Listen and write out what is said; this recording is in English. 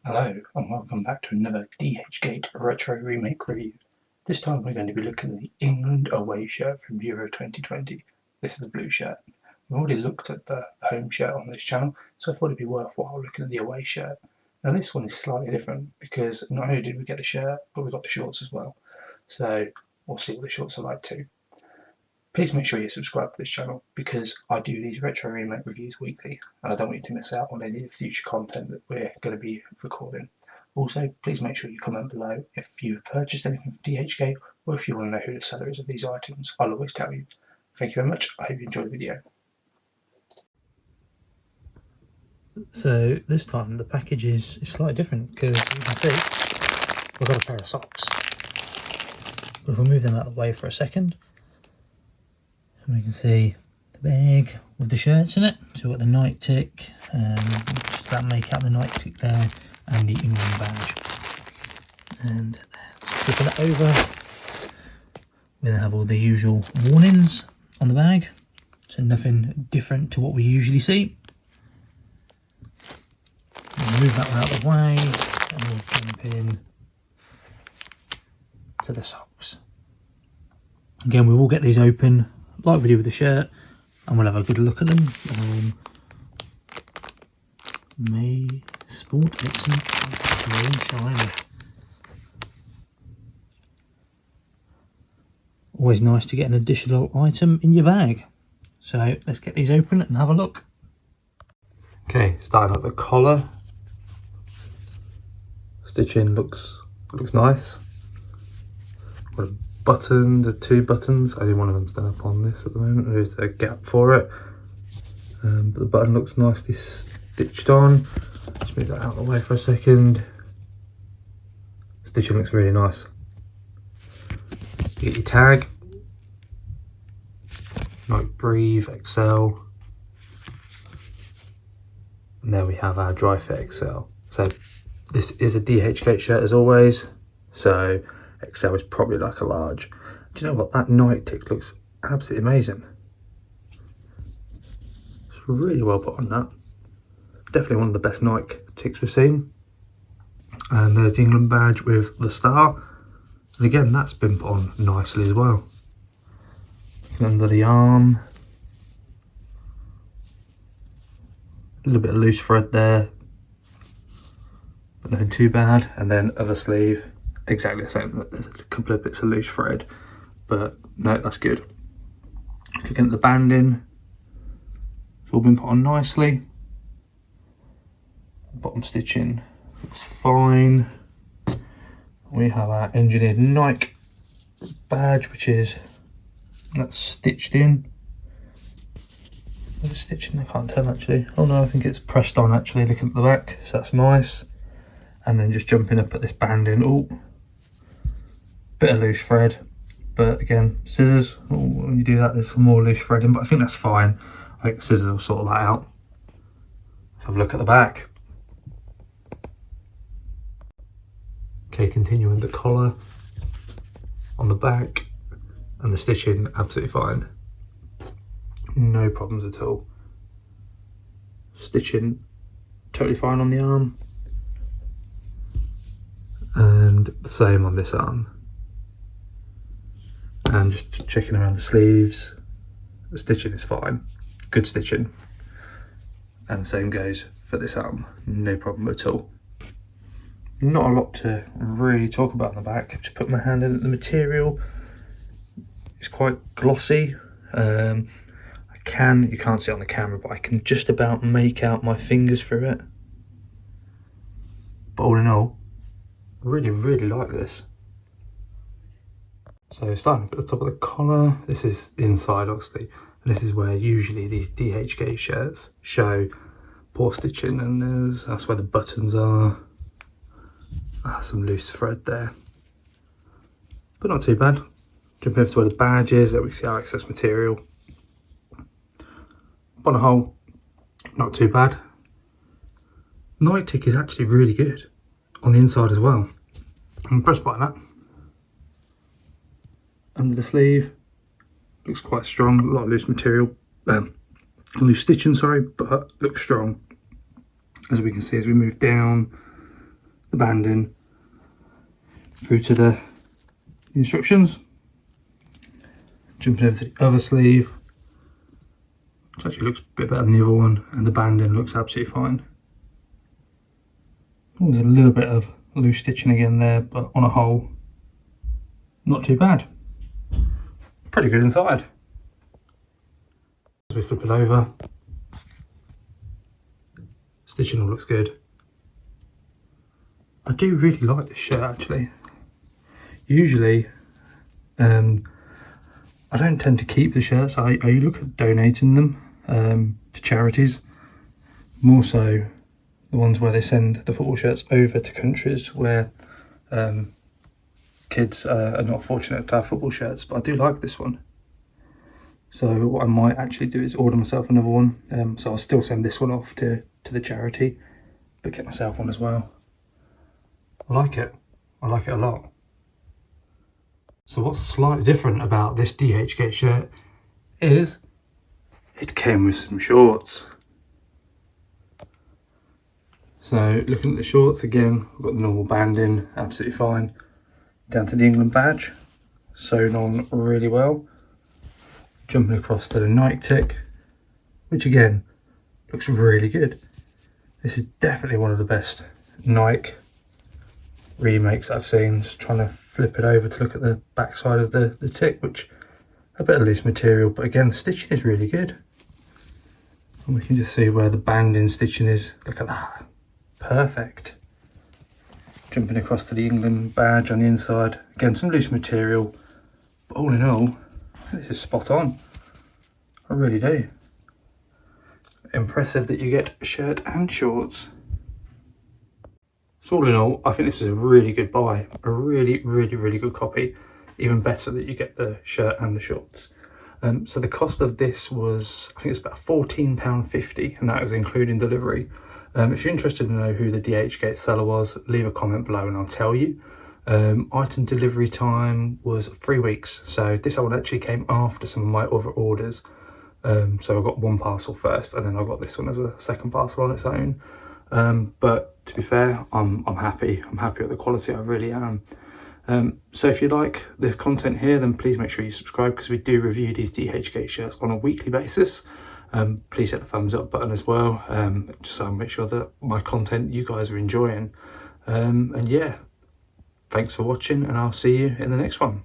Hello and welcome back to another DHGate retro remake review. This time we're going to be looking at the England away shirt from Euro 2020. This is the blue shirt. We've already looked at the home shirt on this channel, so I thought it'd be worthwhile looking at the away shirt. Now this one is slightly different because not only did we get the shirt, but we got the shorts as well. So we'll see what the shorts are like too. Please make sure you subscribe to this channel because I do these retro remake reviews weekly and I don't want you to miss out on any future content that we're going to be recording. Also, please make sure you comment below if you've purchased anything from DHGate or if you want to know who the seller is of these items. I'll always tell you. Thank you very much. I hope you enjoyed the video. So this time the package is slightly different because you can see we've got a pair of socks. But if we move them out of the way for a second, and we can see the bag with the shirts in it. So we've got the night tick, just about make out the night tick there, and the England badge. And flipping it over, we then have all the usual warnings on the bag. So nothing different to what we usually see. We'll move that one out of the way, and we'll jump in to the socks. Again, we will get these open like we do with the shirt, and we'll have a good look at them. May Sport Excellent, very shiny. Always nice to get an additional item in your bag. So let's get these open and have a look. Okay, starting at the collar. Stitching looks nice. Got a button, the two buttons. Only one of them's done up on this at the moment. There's a gap for it, but the button looks nicely stitched on. Just move that out of the way for a second. Stitching looks really nice. You get your tag, Night Breathe XL, and there we have our Dry Fit XL. So this is a DHGate shirt as always, so XL is probably like a large. Do you know what, that night tick looks absolutely amazing. It's really well put on that. Definitely one of the best Nike ticks we've seen. And there's the England badge with the star. And again, that's been put on nicely as well. Under the arm. A little bit of loose thread there, but nothing too bad. And then other sleeve, exactly the same. There's a couple of bits of loose thread, but no, that's good. Looking at the banding, it's all been put on nicely. Bottom stitching looks fine. We have our engineered Nike badge, which is that's stitched in. Stitching, I can't tell actually. Oh no, I think it's pressed on actually, looking at the back, so that's nice. And then just jumping up at this banding, oh, bit of loose thread, but again, scissors, oh, when you do that there's some more loose threading, but I think that's fine. I think the scissors will sort that out. Let's have a look at the back. Okay, continuing the collar on the back, and the stitching absolutely fine. No problems at all. Stitching totally fine on the arm, and the same on this arm. And just checking around the sleeves, the stitching is fine, good stitching. And the same goes for this arm, no problem at all. Not a lot to really talk about on the back. Just put my hand in it. The material is quite glossy. You can't see it on the camera, but I can just about make out my fingers through it. But all in all, I really like this. So starting at the top of the collar, this is the inside obviously, and this is where usually these DHGate shirts show poor stitching, and that's where the buttons are. Some loose thread there, but not too bad. Jumping over to where the badge is, there we see our excess material. On a whole, not too bad. Night tick is actually really good on the inside as well. I'm impressed by that. Under the sleeve, looks quite strong. A lot of loose material, loose stitching, sorry, but looks strong. As we can see, as we move down, the banding through to the instructions. Jumping over to the other sleeve, which actually looks a bit better than the other one, and the banding looks absolutely fine. There's a little bit of loose stitching again there, but on a whole, not too bad. Pretty good inside. As we flip it over, stitching all looks good. I do really like this shirt actually. Usually, I don't tend to keep the shirts. I look at donating them to charities. More so the ones where they send the football shirts over to countries where kids are not fortunate to have football shirts. But I do like this one. So what I might actually do is order myself another one. So I'll still send this one off to the charity, but get myself one as well. I like it. I like it a lot. So what's slightly different about this DHGate shirt is it came with some shorts. So looking at the shorts again, I've got the normal banding, absolutely fine. Down to the England badge, sewn on really well. Jumping across to the Nike tick, which again, looks really good. This is definitely one of the best Nike remakes I've seen. Just trying to flip it over to look at the back side of the tick, which a bit of loose material, but again, the stitching is really good. And we can just see where the banding stitching is. Look at that, perfect. Jumping across to the England badge on the inside, again some loose material, but all in all, I think this is spot on. I really do. Impressive that you get a shirt and shorts. So all in all, I think this is a really good buy. A really good copy. Even better that you get the shirt and the shorts. So the cost of this was, I think it's about £14.50, and that was including delivery. If you're interested to know who the DHGate seller was, leave a comment below and I'll tell you. Item delivery time was 3 weeks. So this one actually came after some of my other orders. So I got one parcel first, and then I got this one as a second parcel on its own. But to be fair, I'm happy. I'm happy with the quality, I really am. So if you like the content here, then please make sure you subscribe, because we do review these DHGate shirts on a weekly basis. Please hit the thumbs up button as well, just so I make sure that my content you guys are enjoying. And yeah, thanks for watching, and I'll see you in the next one.